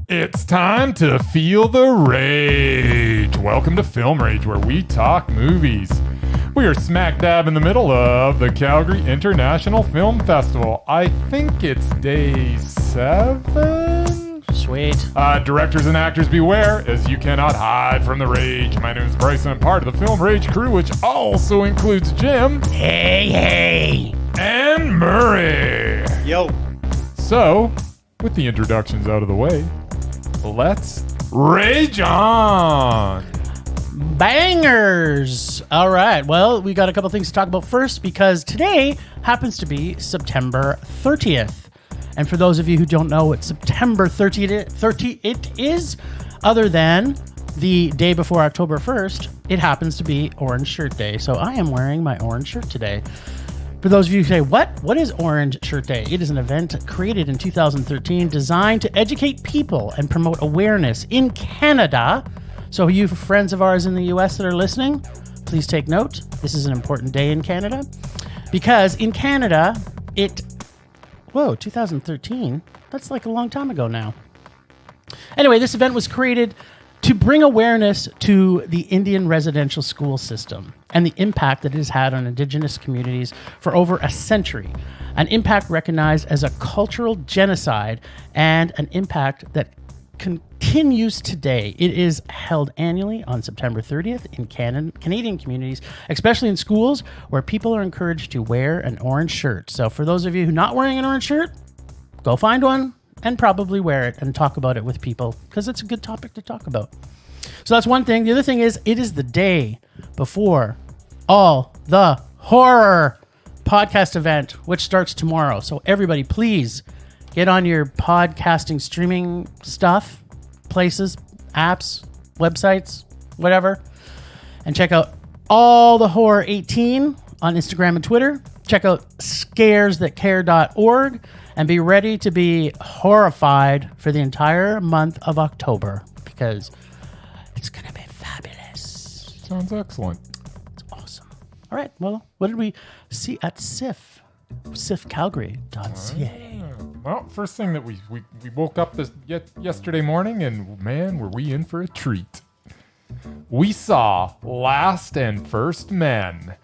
It's time to feel the rage. Welcome to Film Rage, where we talk movies. We are smack dab in the middle of the Calgary International Film Festival. I think it's day 7? Sweet. Directors and actors beware, as you cannot hide from the rage. My name is Bryce, and I'm part of the Film Rage crew, which also includes Jim. Hey. And Murray. Yo. So, with the introductions out of the way, let's rage on! Bangers! All right, well, we got a couple things to talk about first because today happens to be September 30th. And for those of you who don't know what September 30th it is, other than the day before October 1st, it happens to be Orange Shirt Day. So I am wearing my orange shirt today. For those of you who say, what is Orange Shirt Day? It is an event created in 2013 designed to educate people and promote awareness in Canada. So you friends of ours in the US that are listening, please take note. This is an important day in Canada because in Canada, 2013, that's like a long time ago now. Anyway, this event was created to bring awareness to the Indian residential school system and the impact that it has had on Indigenous communities for over a century, an impact recognized as a cultural genocide and an impact that continues today. It is held annually on September 30th in Canadian communities, especially in schools where people are encouraged to wear an orange shirt. So for those of you who are not wearing an orange shirt, go find one and probably wear it and talk about it with people because it's a good topic to talk about. So that's one thing. The other thing is it is the day before All the Horror podcast event, which starts tomorrow. So everybody, please get on your podcasting streaming stuff, places, apps, websites, whatever, and check out All the Horror 18 on Instagram and Twitter. Check out scaresthatcare.org and be ready to be horrified for the entire month of October because it's going to be fabulous. Sounds excellent. It's awesome. All right. Well, what did we see at CIFF? CIFFcalgary.ca. Well, first thing that we woke up yesterday morning, and man, were we in for a treat. We saw Last and First Men.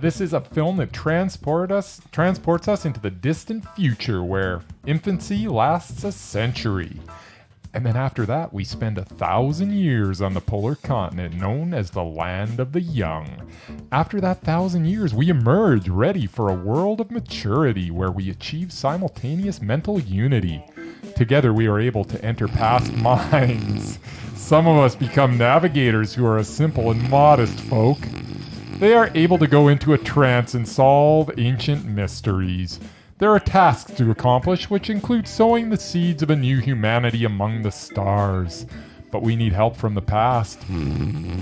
This is a film that transports us into the distant future where infancy lasts a century. And then after that, we spend 1,000 years on the polar continent known as the Land of the Young. After that 1,000 years, we emerge ready for a world of maturity where we achieve simultaneous mental unity. Together, we are able to enter past minds. Some of us become navigators who are a simple and modest folk. They are able to go into a trance and solve ancient mysteries. There are tasks to accomplish, which include sowing the seeds of a new humanity among the stars. But we need help from the past.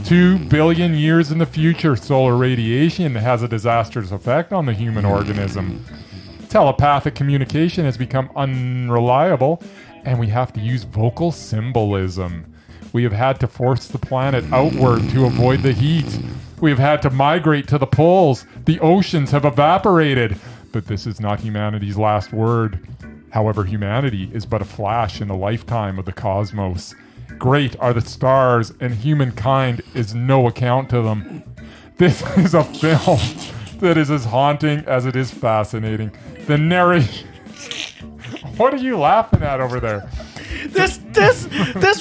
2 billion years in the future, solar radiation has a disastrous effect on the human organism. Telepathic communication has become unreliable, and we have to use vocal symbolism. We have had to force the planet outward to avoid the heat. We have had to migrate to the poles. The oceans have evaporated. But this is not humanity's last word. However, humanity is but a flash in the lifetime of the cosmos. Great are the stars, and humankind is no account to them. This is a film that is as haunting as it is fascinating. The narration... What are you laughing at over there? This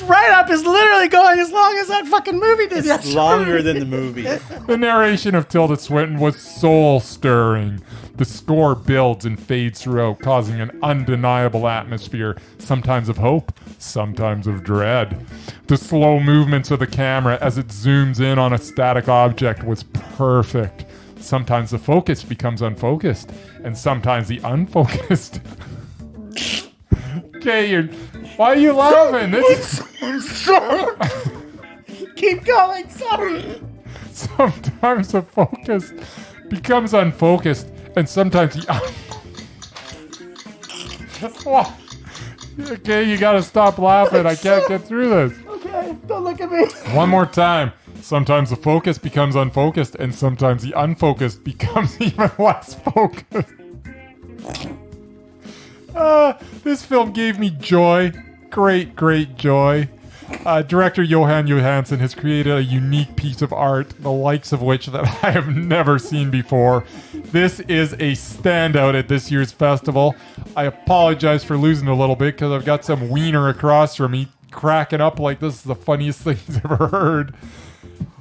write-up is literally going as long as that fucking movie did. It's longer than the movie. The narration of Tilda Swinton was soul-stirring. The score builds and fades throughout, causing an undeniable atmosphere, sometimes of hope, sometimes of dread. The slow movements of the camera as it zooms in on a static object was perfect. Sometimes the focus becomes unfocused, and sometimes the unfocused. Okay, why are you laughing? I'm sorry. Keep going, sorry. Sometimes the focus becomes unfocused, and sometimes the Okay, you gotta stop laughing. I can't get through this. Okay, don't look at me. One more time. Sometimes the focus becomes unfocused, and sometimes the unfocused becomes even less focused. This film gave me joy, great joy. Director Johan Johansson has created a unique piece of art, the likes of which that I have never seen before. This is a standout at this year's festival. I apologize for losing a little bit because I've got some wiener across from me cracking up like this is the funniest thing he's ever heard.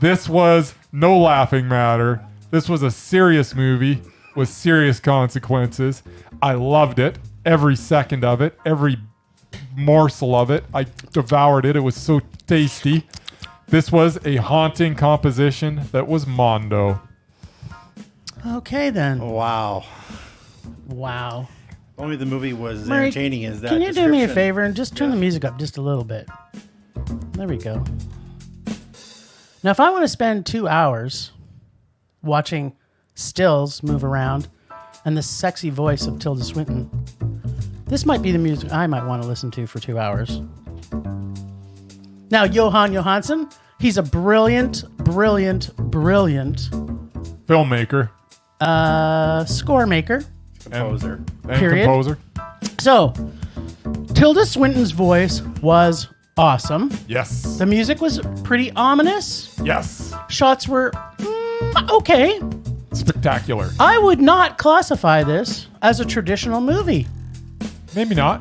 This was no laughing matter. This was a serious movie with serious consequences. I loved it. Every second of it. Every morsel of it. I devoured it. It was so tasty. This was a haunting composition that was Mondo. Okay, then. Wow. Only the movie was Murray, entertaining as that. Can you do me a favor and just turn the music up just a little bit? There we go. Now, if I want to spend 2 hours watching stills move around and the sexy voice of Tilda Swinton, this might be the music I might want to listen to for 2 hours. Now, Johan Johansson, he's a brilliant Filmmaker. Score maker. Composer. And Period. composer. So, Tilda Swinton's voice was awesome. Yes. The music was pretty ominous. Yes. Shots were okay. Spectacular. I would not classify this as a traditional movie. Maybe not.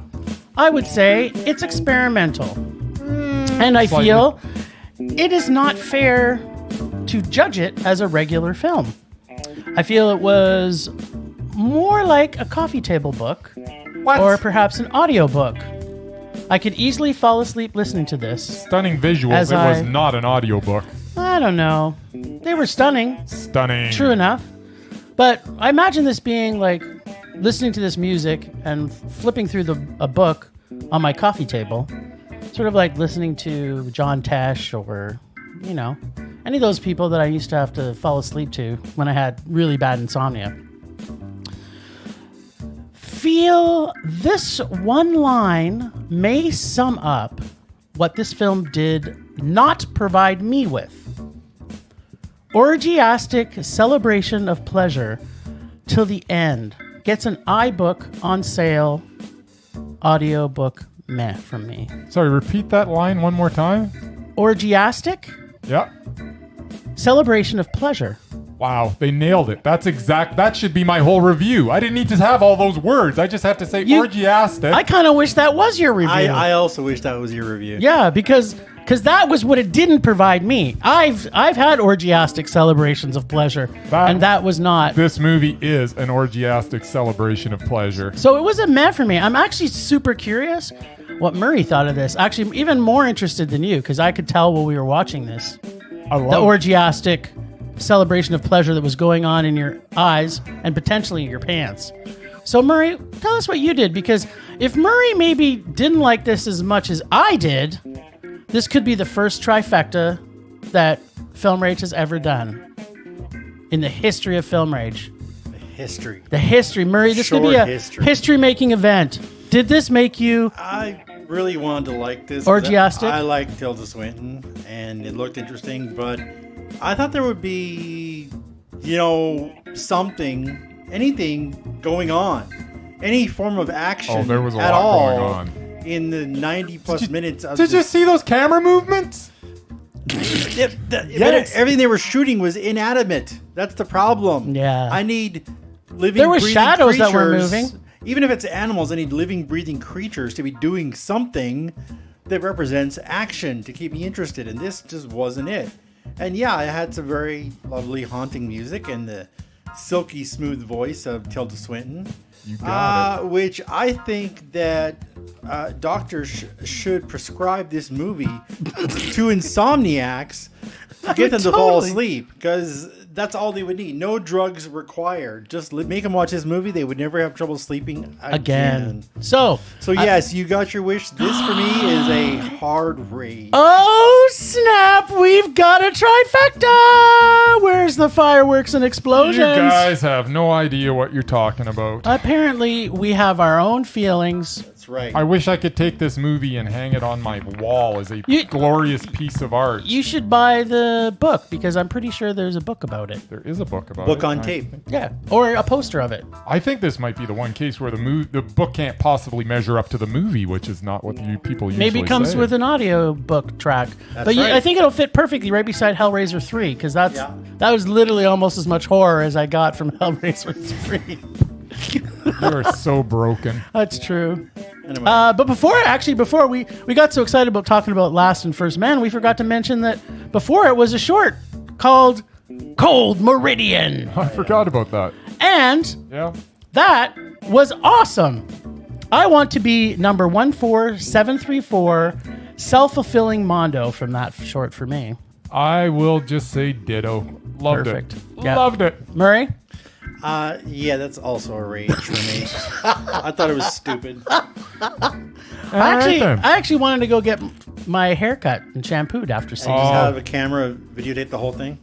I would say it's experimental. And I Slightly. feel it is not fair to judge it as a regular film. I feel it was more like a coffee table book What? or perhaps an audiobook. I could easily fall asleep listening to this. Stunning visuals. As It was I- not an audiobook. I don't know. They were stunning. Stunning. True enough. But I imagine this being like listening to this music and flipping through a book on my coffee table. Sort of like listening to John Tesh or, you know, any of those people that I used to have to fall asleep to when I had really bad insomnia. Feel this one line may sum up what this film did not provide me with. Orgiastic celebration of pleasure till the end. Gets an iBook on sale. Audiobook meh from me. Sorry, repeat that line one more time. Orgiastic Yeah. celebration of pleasure. Wow, they nailed it. That should be my whole review. I didn't need to have all those words. I just have to say orgiastic. I kind of wish that was your review. I also wish that was your review. Yeah, because that was what it didn't provide me. I've had orgiastic celebrations of pleasure, and that was not. This movie is an orgiastic celebration of pleasure. So it wasn't meant for me. I'm actually super curious what Murray thought of this. Actually, even more interested than you, because I could tell while we were watching this. I The love orgiastic celebration of pleasure that was going on in your eyes and potentially in your pants. So Murray, tell us what you did, because if Murray maybe didn't like this as much as I did, this could be the first trifecta that Film Rage has ever done in the history of Film Rage. History. The history, Murray, this could be Short a history. history-making event. Did this make you... I really wanted to like this. Orgiastic? I like Tilda Swinton, and it looked interesting, but I thought there would be, anything going on. Any form of action Oh, there was a at lot all going on. in the 90-plus minutes of Did you this. see those camera movements? But everything they were shooting was inanimate. That's the problem. Yeah. I need living, There were breathing shadows that were creatures. moving. Even if it's animals, I need living, breathing creatures to be doing something that represents action to keep me interested. And this just wasn't it. And yeah, I had some very lovely, haunting music and the silky smooth voice of Tilda Swinton. You got it. Which I think that doctors should prescribe this movie to insomniacs to get them to fall Totally. asleep, because that's all they would need. No drugs required. Just make them watch this movie. They would never have trouble sleeping again. So Yes, you got your wish. This for me is a hard rate. oh snap! We've got a trifecta. Where's the fireworks and explosions? You guys have no idea what you're talking about. Apparently, we have our own feelings. That's right. I wish I could take this movie and hang it on my wall as a You- glorious piece of art. You should buy the book, because I'm pretty sure there's a book about about it. There is a book about it. Book on I tape. think- Yeah, or a poster of it. I think this might be the one case where the book can't possibly measure up to the movie, which is not what people usually Maybe it comes say. with an audio book track. That's But right. I think it'll fit perfectly right beside Hellraiser 3, because that was literally almost as much horror as I got from Hellraiser 3. You are so broken. That's true. Anyway. But before we got so excited about talking about Last and First Men, we forgot to mention that before it was a short called Cold Meridian. I forgot about that. And Yeah. that was awesome. I want to be number 14734, self-fulfilling Mondo from that short for me. I will just say ditto. Loved Perfect. it. Yeah. Loved it. Murray? Yeah, that's also a rage for me. I thought it was stupid. I actually wanted to go get my hair cut and shampooed after seeing Just it. have a camera videotape the whole thing.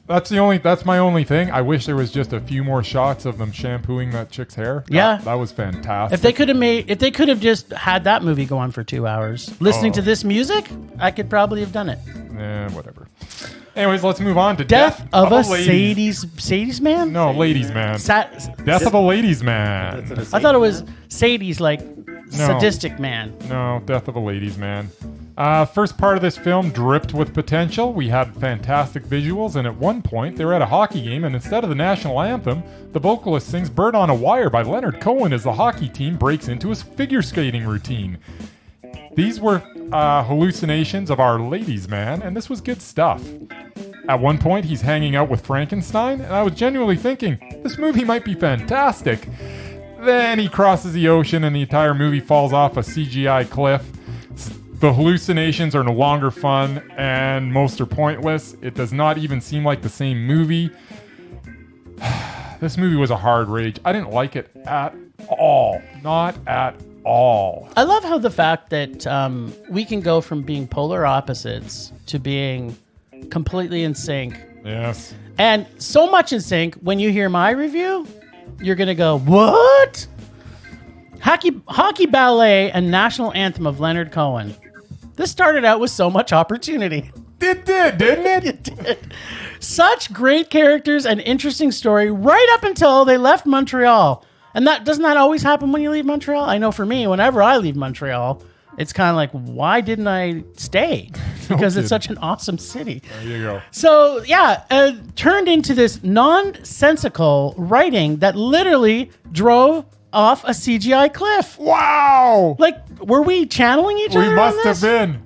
That's my only thing. I wish there was just a few more shots of them shampooing that chick's hair. Yeah. That was fantastic. If they could have just had that movie go on for 2 hours, listening to this music, I could probably have done it. Whatever. Anyways, let's move on to Death of a ladies. Sadie's man? No, ladies man. Death Death of a ladies man. I thought it was Sadie's, like, sadistic man. No, Death of a ladies man. First part of this film dripped with potential. We had fantastic visuals, and at one point they were at a hockey game, and instead of the national anthem, the vocalist sings "Bird on a Wire" by Leonard Cohen as the hockey team breaks into his figure skating routine. These were hallucinations of our ladies man, and this was good stuff. At one point, he's hanging out with Frankenstein, and I was genuinely thinking, this movie might be fantastic. Then he crosses the ocean, and the entire movie falls off a CGI cliff. The hallucinations are no longer fun, and most are pointless. It does not even seem like the same movie. This movie was a hard rage. I didn't like it at all. Not at all. I love how the fact that we can go from being polar opposites to being completely in sync. Yes. And so much in sync, when you hear my review, you're going to go, what? Hockey ballet and national anthem of Leonard Cohen. This started out with so much opportunity. It did, didn't it? It did. Such great characters and interesting story right up until they left Montreal. And doesn't that always happen when you leave Montreal? I know for me, whenever I leave Montreal, it's kind of like, why didn't I stay? Because it's such an awesome city. There you go. So, yeah, turned into this nonsensical writing that literally drove off a CGI cliff. Wow! Like, were we channeling each other? We must on have this? been.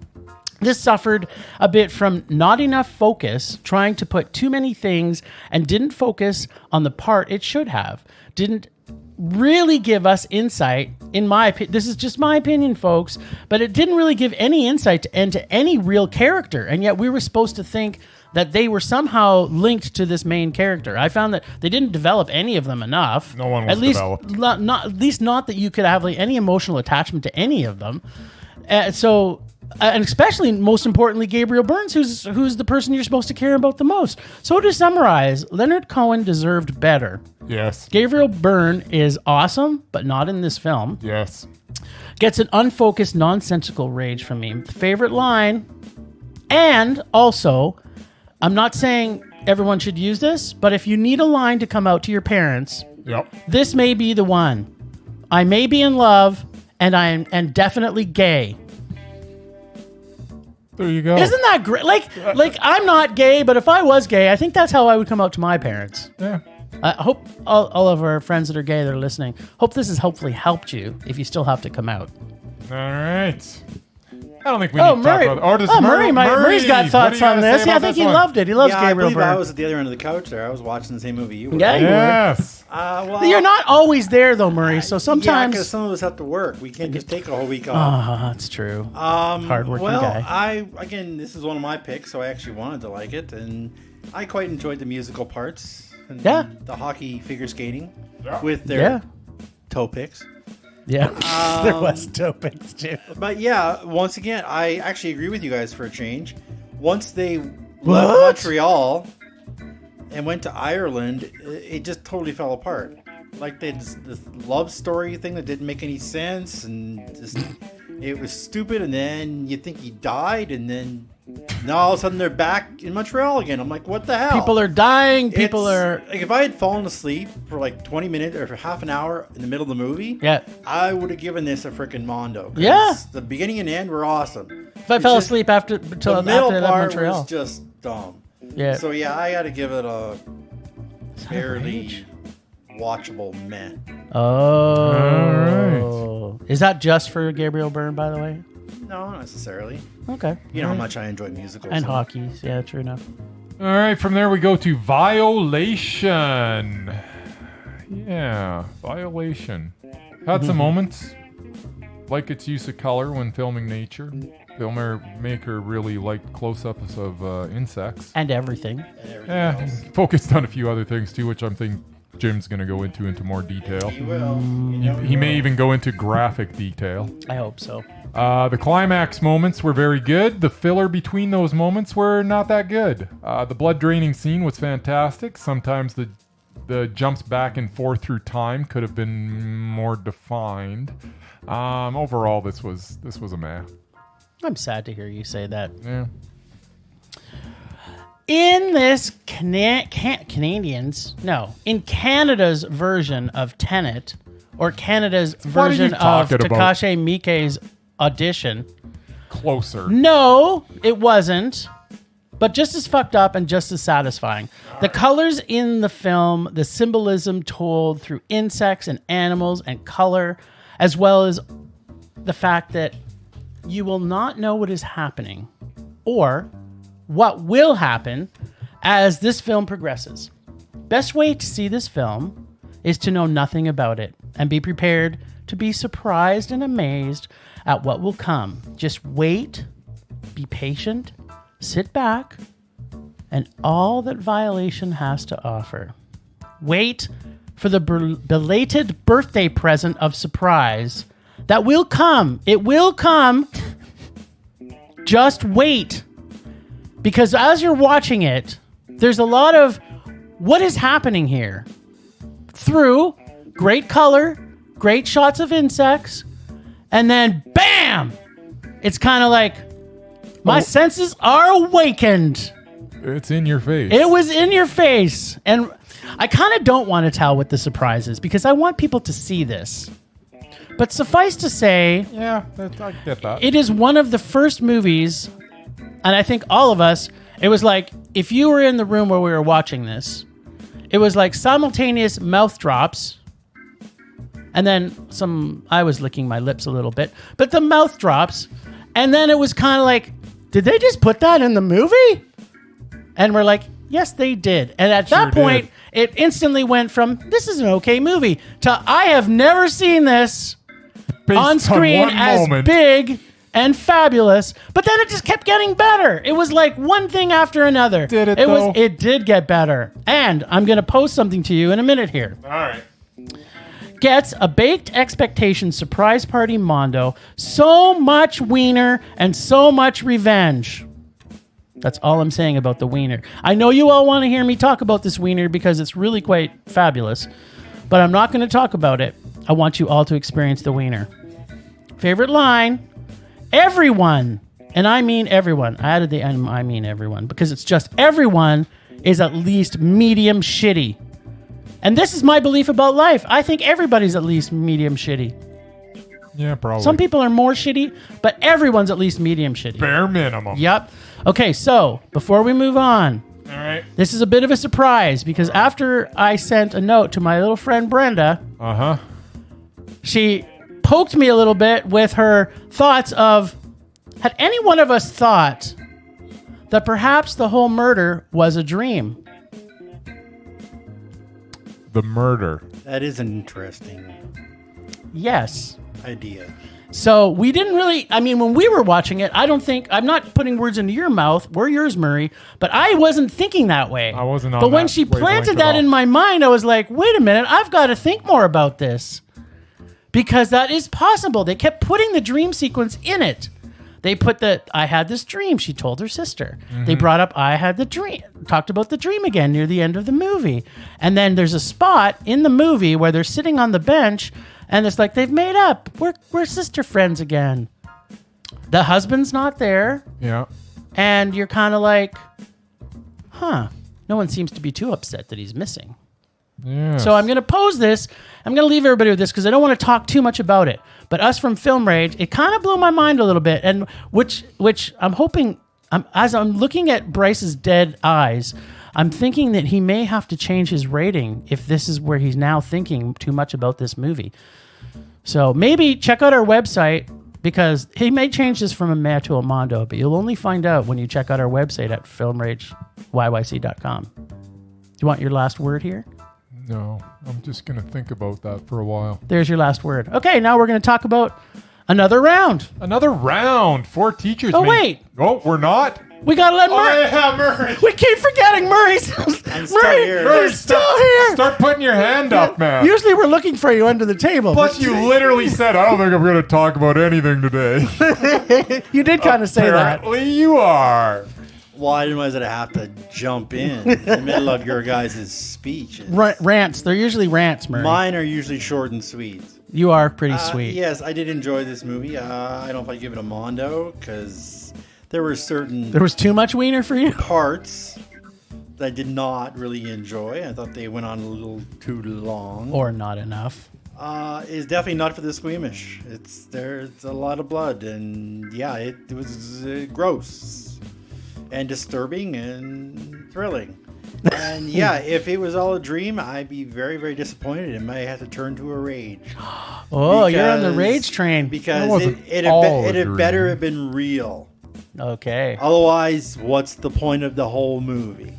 This suffered a bit from not enough focus, trying to put too many things, and didn't focus on the part it should have. Didn't really give us insight, in my opinion. This is just my opinion, folks, but it didn't really give any insight into any real character, and yet we were supposed to think that they were somehow linked to this main character. I found that they didn't develop any of them enough. No one was developed. At least not that you could have like any emotional attachment to any of them. And especially, most importantly, Gabriel Byrne, who's the person you're supposed to care about the most. So to summarize, Leonard Cohen deserved better. Yes. Gabriel Byrne is awesome, but not in this film. Yes. Gets an unfocused, nonsensical rage from me. Favorite line, and also, I'm not saying everyone should use this, but if you need a line to come out to your parents, Yep. this may be the one. I may be in love, and I am definitely gay. There you go. Isn't that great? Like I'm not gay, but if I was gay, I think that's how I would come out to my parents. Yeah. I hope all of our friends that are gay that are listening, hope this has hopefully helped you if you still have to come out. All right. I don't think we need to Murray. talk about Murray's got thoughts on this. Yeah, I think he loved it. He loves Yeah, Gabriel I believe I Byrne. was at the other end of the couch there. I was watching the same movie you were. Yeah, you were. Yes. Well, You're not always there though, Murray. So Yeah, sometimes. because some of us have to work. We can't just take a whole week off. That's true. Hardworking guy. Again, this is one of my picks, so I actually wanted to like it, and I quite enjoyed the musical parts. And Yeah. The hockey figure skating Yeah. with their toe picks. Yeah, there was topics too. But yeah, once again, I actually agree with you guys for a change. Once they left What? Montreal and went to Ireland, it just totally fell apart. Like this love story thing that didn't make any sense, and just it was stupid. And then you think he died, and then Now all of a sudden they're back in Montreal again. I'm like, what the hell? People are dying. People It's- are. like if I had fallen asleep for like 20 minutes or for half an hour in the middle of the movie, Yeah. I would have given this a freaking Mondo. 'Cause Yeah. the beginning and end were awesome. If I It's fell just- asleep after the I middle left part Montreal. was just dumb. Yeah. So yeah, I got to give it a Son of barely rage. watchable meh. Oh. Is that just for Gabriel Byrne, by the way? No, not necessarily. Okay. You know how much I enjoy musicals. And so- hockey. Yeah, true enough. All right, from there we go to Violation. Yeah, Violation. Had some moments, like its use of color when filming nature. Filmmaker really liked close-ups of insects. And everything. and everything Yeah, else. focused on a few other things too, which I'm thinking Jim's going to go into more detail. He will. He may even go into graphic detail. I hope so. The climax moments were very good. The filler between those moments were not that good. The blood draining scene was fantastic. Sometimes the jumps back and forth through time could have been more defined. Overall, this was a meh. I'm sad to hear you say that. Yeah. In this in Canada's version of Tenet, or Canada's What are version you of talking about? Takashi Miike's Audition, Closer. no, it wasn't. But just as fucked up and just as satisfying. The colors in the film, the symbolism told through insects and animals and color, as well as the fact that you will not know what is happening or what will happen as this film progresses. Best way to see this film is to know nothing about it and be prepared to be surprised and amazed at what will come. Just wait, be patient, sit back, and all that Violation has to offer. Wait for the belated birthday present of surprise that will come. It will come. Just wait. Because as you're watching it, there's a lot of what is happening here. Through great color, great shots of insects, and then BAM! It's kind of like my senses are awakened. It's in your face. It was in your face. And I kind of don't want to tell what the surprise is because I want people to see this. But suffice to say, Yeah, I get that. it is one of the first movies, and I think all of us, it was like, if you were in the room where we were watching this, it was like simultaneous mouth drops, and then I was licking my lips a little bit, but the mouth drops, and then it was kind of like, did they just put that in the movie? And we're like, yes, they did. And at that Sure point, did. it instantly went from, this is an okay movie, to I have never seen this Based on screen one as moment. big and fabulous, but then it just kept getting better. It was like one thing after another. Did it, though? It did get better. And I'm going to post something to you in a minute here. All right. Gets a baked expectation surprise party Mondo, so much wiener and so much revenge. That's all I'm saying about the wiener. I know you all want to hear me talk about this wiener because it's really quite fabulous, but I'm not going to talk about it. I want you all to experience the wiener. Favorite line, everyone, and I mean everyone. I added the I mean everyone because it's just everyone is at least medium shitty. And this is my belief about life. I think everybody's at least medium shitty. Yeah, probably. Some people are more shitty, but everyone's at least medium shitty. Bare minimum. Yep. Okay, so before we move on, All right. this is a bit of a surprise because after I sent a note to my little friend Brenda, Uh-huh. she poked me a little bit with her thoughts of, had any one of us thought that perhaps the whole murder was a dream? The murder. That is an interesting Yes. idea. So we didn't really, I mean, when we were watching it, I'm not putting words into your mouth. We're yours, Murray. But I wasn't thinking that way. I wasn't on But when that she wavelength planted at that all. in my mind, I was like, wait a minute, I've got to think more about this. Because that is possible. They kept putting the dream sequence in it. They put I had this dream, she told her sister. Mm-hmm. They brought up, I had the dream, talked about the dream again near the end of the movie. And then there's a spot in the movie where they're sitting on the bench and it's like, they've made up. We're sister friends again. The husband's not there. Yeah. and you're kind of like, huh, no one seems to be too upset that he's missing. Yeah. So I'm going to pose this. I'm going to leave everybody with this because I don't want to talk too much about it. But us from Film Rage, it kind of blew my mind a little bit, and which I'm hoping, as I'm looking at Bryce's dead eyes, I'm thinking that he may have to change his rating if this is where he's now thinking too much about this movie. So maybe check out our website, because he may change this from a meh to a Mondo, but you'll only find out when you check out our website at filmrageyyc.com. Do you want your last word here? No, I'm just going to think about that for a while. There's your last word. Okay, now we're going to talk about another round. Another round. 4 teachers. Oh, wait. Oh, we're not? We got to let Murray. yeah, Murray. We keep forgetting Murray's. I'm still here. Murray's still here. Start putting your hand up, man. Usually we're looking for you under the table. Plus, you literally said, I don't think I'm going to talk about anything today. You did kind of say that. Apparently you are. Why did I have to jump in the middle of your guys' speech? Rants. They're usually rants, Murray. Mine are usually short and sweet. You are pretty sweet. Yes, I did enjoy this movie. I don't know if I give it a Mondo, because there were certain There was too much wiener for you? parts that I did not really enjoy. I thought they went on a little too long. Or not enough. It's definitely not for the squeamish. There's a lot of blood, and yeah, it was gross and disturbing and thrilling. And yeah, if it was all a dream, I'd be very, very disappointed and might have to turn to a rage. Oh, you're on the rage train. Because it had better have been real. Okay. Otherwise, what's the point of the whole movie?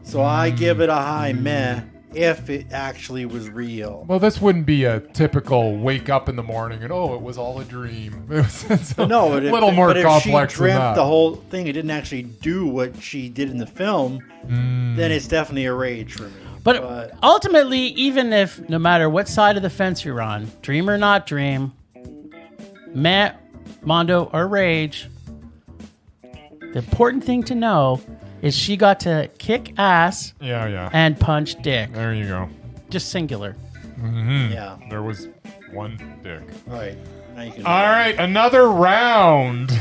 So I give it a high meh if it actually was real. Well, this wouldn't be a typical wake up in the morning and, it was all a dream. It's a No, little more complex if she than dreamt that. the whole thing, it didn't actually do what she did in the film, then it's definitely a rage for me. But ultimately, even if no matter what side of the fence you're on, dream or not dream, meh, Mondo, or rage, the important thing to know is she got to kick ass and punch dick. There you go. Just singular. Mm-hmm. Yeah. There was one dick. All right. Now you can All right, another round.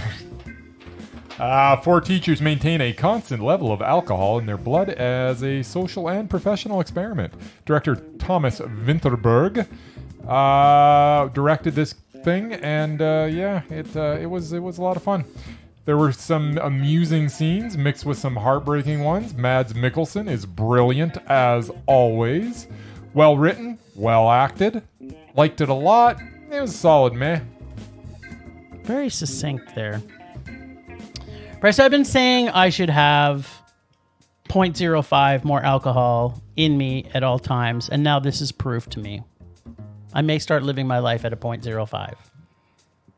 4 teachers maintain a constant level of alcohol in their blood as a social and professional experiment. Director Thomas Vinterberg directed this thing, and it was a lot of fun. There were some amusing scenes mixed with some heartbreaking ones. Mads Mikkelsen is brilliant as always. Well written, well acted. Liked it a lot. It was solid, meh. Very succinct there. Bryce, I've been saying I should have 0.05 more alcohol in me at all times, and now this is proof to me. I may start living my life at a 0.05.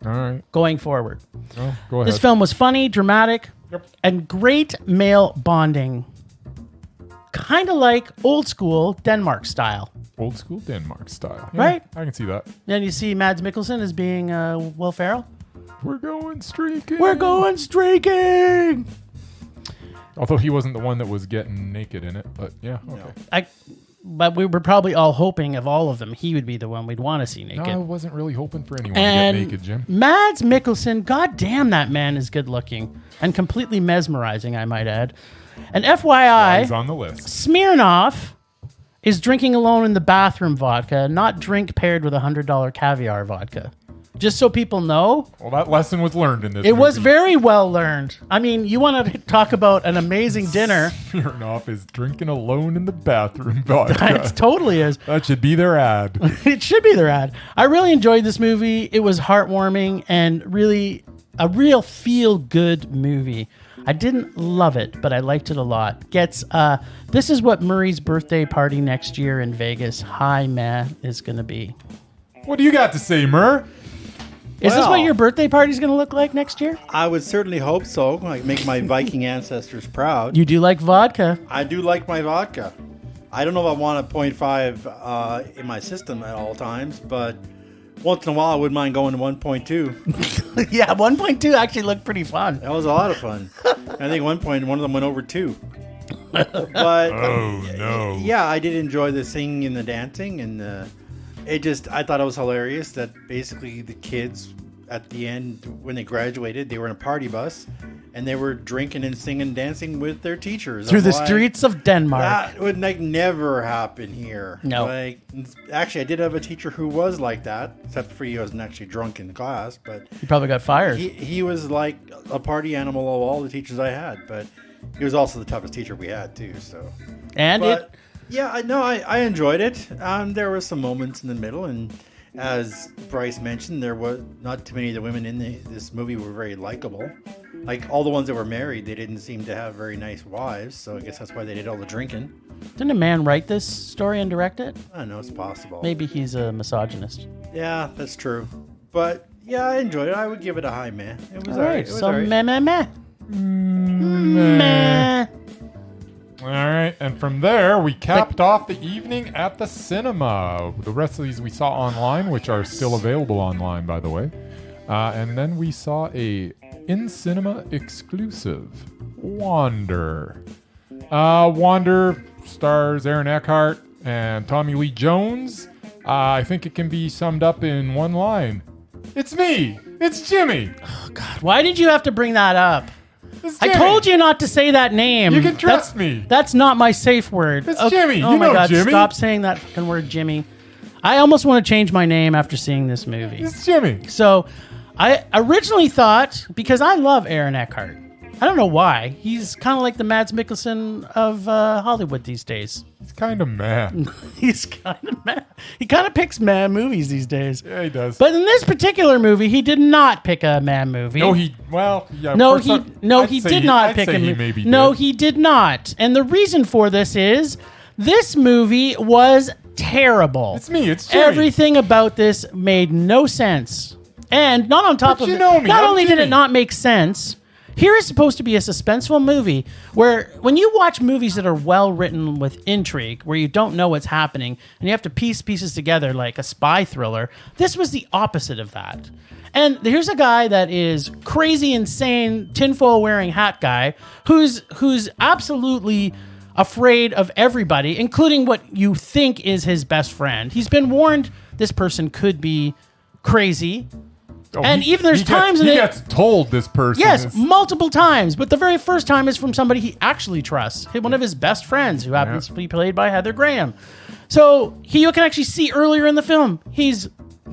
All right. Going forward. Oh, go ahead. This film was funny, dramatic, Yep. and great male bonding. Kind of like old school Denmark style. Old school Denmark style. Yeah, Right? I can see that. Then you see Mads Mikkelsen as being Will Ferrell. We're going streaking. We're going streaking! Although he wasn't the one that was getting naked in it, but yeah, okay. But we were probably all hoping of all of them, he would be the one we'd want to see naked. No, I wasn't really hoping for anyone And to get naked, Jim. Mads Mikkelsen, goddamn, that man is good looking and completely mesmerizing, I might add. And FYI, He's on the list. Smirnoff is drinking alone in the bathroom vodka, not drink paired with $100 caviar vodka. Just so people know. Well, that lesson was learned in this It was movie. very well learned. I mean, you want to talk about an amazing dinner. Smirnoff is drinking alone in the bathroom vodka. It totally is. That should be their ad. It should be their ad. I really enjoyed this movie. It was heartwarming and really a real feel-good movie. I didn't love it, but I liked it a lot. This is what Murray's birthday party next year in Vegas, high meh, is going to be. What do you got to say, Mur? Is this what Well, your birthday party is going to look like next year? I would certainly hope so. Like, make my Viking ancestors proud. You do like vodka. I do like my vodka. I don't know if I want a 0.5 in my system at all times, but once in a while I wouldn't mind going to 1.2. Yeah, 1.2 actually looked pretty fun. That was a lot of fun. I think at one point one of them went over 2. But Oh, no. yeah, I did enjoy the singing and the dancing, and I thought it was hilarious that basically the kids at the end, when they graduated, they were in a party bus, and they were drinking and singing, dancing with their teachers. Through I'm the like, streets of Denmark. That would never happen here. No. Like, actually, I did have a teacher who was like that, except for he wasn't actually drunk in class, but You probably got fired. he was like a party animal of all the teachers I had, but he was also the toughest teacher we had too. So, and but yeah, I enjoyed it. There were some moments in the middle, and as Bryce mentioned, there was not too many of the women in this movie were very likable. Like all the ones that were married, they didn't seem to have very nice wives. So I guess that's why they did all the drinking. Didn't a man write this story and direct it? I don't know, it's possible. Maybe he's a misogynist. Yeah, that's true. But yeah, I enjoyed it. I would give it a high meh. It was All right, alright. It was so alright. meh. Meh. All right, and from there we capped off the evening at the cinema. The rest of these we saw online, which are still available online, by the way. And then we saw a in-cinema exclusive, Wander. Wander stars Aaron Eckhart and Tommy Lee Jones. I think it can be summed up in one line. It's me! It's Jimmy! Why did you have to bring that up? It's I Jimmy. told you not to say that name. You can trust me. That's not my safe word. It's Jimmy. Oh You my know God, Jimmy. stop saying that fucking word, Jimmy. I almost want to change my name after seeing this movie. It's Jimmy. So I originally thought, because I love Aaron Eckhart. I don't know why. He's kind of like the Mads Mikkelsen of Hollywood these days. He's kind of mad. He's kind of mad. He kind of picks man movies these days. Yeah, he does. But in this particular movie, he did not pick a man movie. No, he did not pick a movie. No, he did not. And the reason for this is this movie was terrible. It's me. It's Jimmy. Everything about this made no sense. And not on top But of you it, know me, not I'm only did it Jimmy. not make sense, here is supposed to be a suspenseful movie where when you watch movies that are well written with intrigue, where you don't know what's happening and you have to piece pieces together like a spy thriller, this was the opposite of that. And here's a guy that is crazy, insane, tinfoil wearing hat guy who's absolutely afraid of everybody, including what you think is his best friend. He's been warned this person could be crazy. Oh, And even there's times he in it- gets told this person. Yes, is, multiple times. But the very first time is from somebody he actually trusts, one of his best friends, who happens to be played by Heather Graham. So you can actually see earlier in the film, he's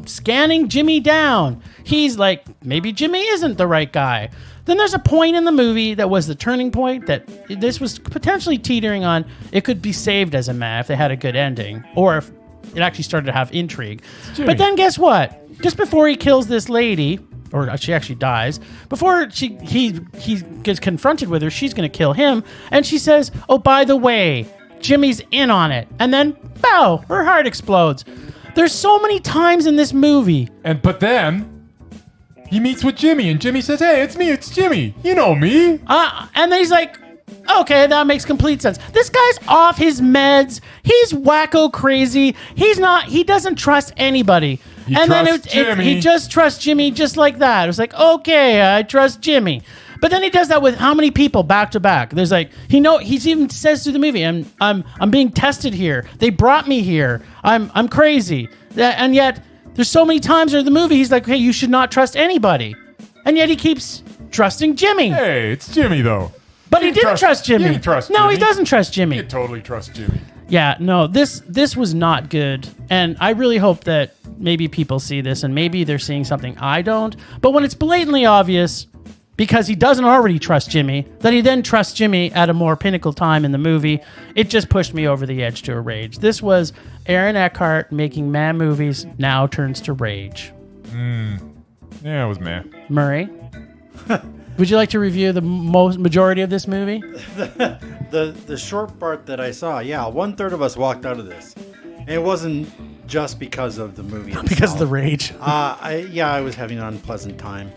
scanning Jimmy down. He's like, maybe Jimmy isn't the right guy. Then there's a point in the movie that was the turning point that this was potentially teetering on. It could be saved as a meh if they had a good ending, or if it actually started to have intrigue. Jimmy. But then guess what? Just before he kills this lady, or she actually dies, before he gets confronted with her, she's going to kill him, and she says, "Oh, by the way, Jimmy's in on it." And then, bow, her heart explodes. There's so many times in this movie. But then he meets with Jimmy, and Jimmy says, "Hey, it's me. It's Jimmy. You know me." And then he's like, okay, that makes complete sense. This guy's off his meds. He's wacko crazy. He doesn't trust anybody. He and then trusts Jimmy. he just trusts Jimmy just like that. It was like, okay, I trust Jimmy. But then he does that with how many people back to back? There's like, he's even says through the movie, I'm being tested here. They brought me here. I'm crazy. And yet there's so many times in the movie he's like, hey, you should not trust anybody. And yet he keeps trusting Jimmy. Hey, it's Jimmy though. But he didn't trust Jimmy. He didn't trust No, Jimmy. he doesn't trust Jimmy. You totally trust Jimmy. Yeah, no, this was not good. And I really hope that maybe people see this and maybe they're seeing something I don't. But when it's blatantly obvious, because he doesn't already trust Jimmy, that he then trusts Jimmy at a more pinnacle time in the movie, it just pushed me over the edge to a rage. This was Aaron Eckhart making man movies now turns to rage. Yeah, it was meh. Murray, would you like to review the majority of this movie? The short part that I saw, yeah, 1/3 of us walked out of this. And it wasn't just because of the movie itself. Because of the rage. I was having an unpleasant time.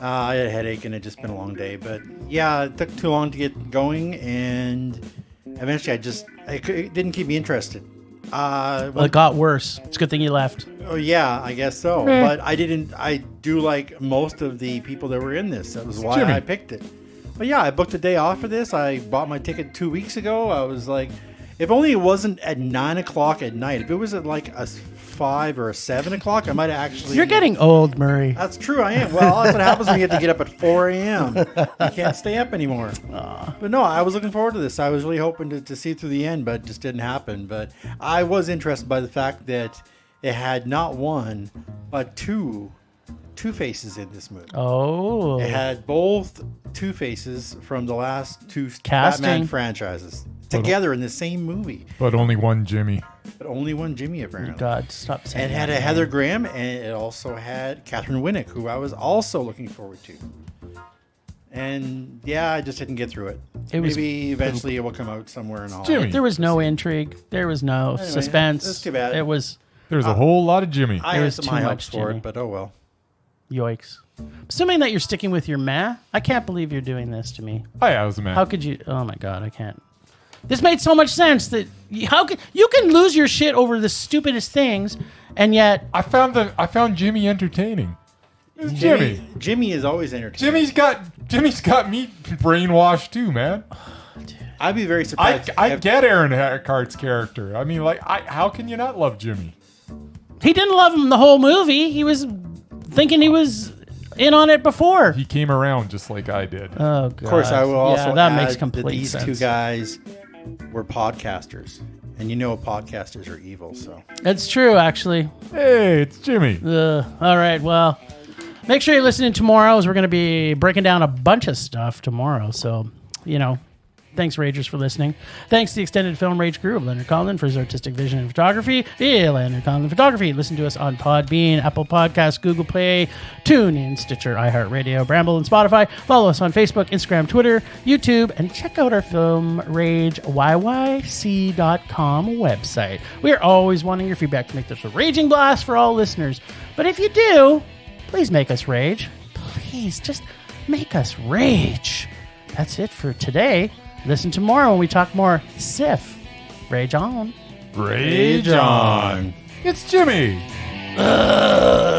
I had a headache and it had just been a long day. But yeah, it took too long to get going, and eventually it didn't keep me interested. Well, it got worse. It's a good thing you left. Oh yeah, I guess so. But I do like most of the people that were in this. That was why Jimmy. I picked it. But yeah, I booked a day off for this. I bought my ticket 2 weeks ago. I was like, if only it wasn't at 9 o'clock at night. If it was at like a 5 or a 7 o'clock, I might have actually... You're getting old, Murray. That's true, I am. Well, that's what happens when you have to get up at 4 a.m. You can't stay up anymore. But no, I was looking forward to this. I was really hoping to see through the end, but it just didn't happen. But I was interested by the fact that it had not one, but two Two-Faces in this movie. Oh. It had both Two-Faces from the last two Casting. Batman franchises together in the same movie. But only one Jimmy. But only one Jimmy, apparently. God, stop saying And it had that. a Heather Graham, and it also had Catherine Winnick, who I was also looking forward to. And yeah, I just didn't get through it. Maybe eventually it will come out somewhere in all. Jimmy. There was no intrigue. There was no suspense. That's too bad. It was There's a whole lot of Jimmy. I There had was some too high much, hopes for Jimmy. it, but oh well. yoicks. Assuming that you're sticking with your meh, I can't believe you're doing this to me. Oh yeah, I was a man. How could you? Oh my God, I can't. This made so much sense that how can you can lose your shit over the stupidest things, and yet I found Jimmy entertaining. It's Jimmy. Jimmy is always entertaining. Jimmy's got me brainwashed too, man. I'd be very surprised. I get Aaron Eckhart's character. I mean, like, how can you not love Jimmy? he didn't love him the whole movie. He was thinking he was in on it before. He came around just like I did. Oh God. Of course, I will also that add makes complete that these sense. two guys were podcasters, and you know podcasters are evil. So It's true, actually. Hey, it's Jimmy. All right, well, make sure you're listening tomorrow, as we're going to be breaking down a bunch of stuff tomorrow. So, thanks, Ragers, for listening. Thanks to the extended film Rage crew of Leonard Conlon for his artistic vision and photography. Yeah, Leonard Conlon Photography. Listen to us on Podbean, Apple Podcasts, Google Play, TuneIn, Stitcher, iHeartRadio, Bramble, and Spotify. Follow us on Facebook, Instagram, Twitter, YouTube, and check out our Film Rage YYC.com website. We are always wanting your feedback to make this a raging blast for all listeners. But if you do, please make us rage. Please, just make us rage. That's it for today. Listen tomorrow when we talk more CIFF. Rage on. Rage on. It's Jimmy. Ugh.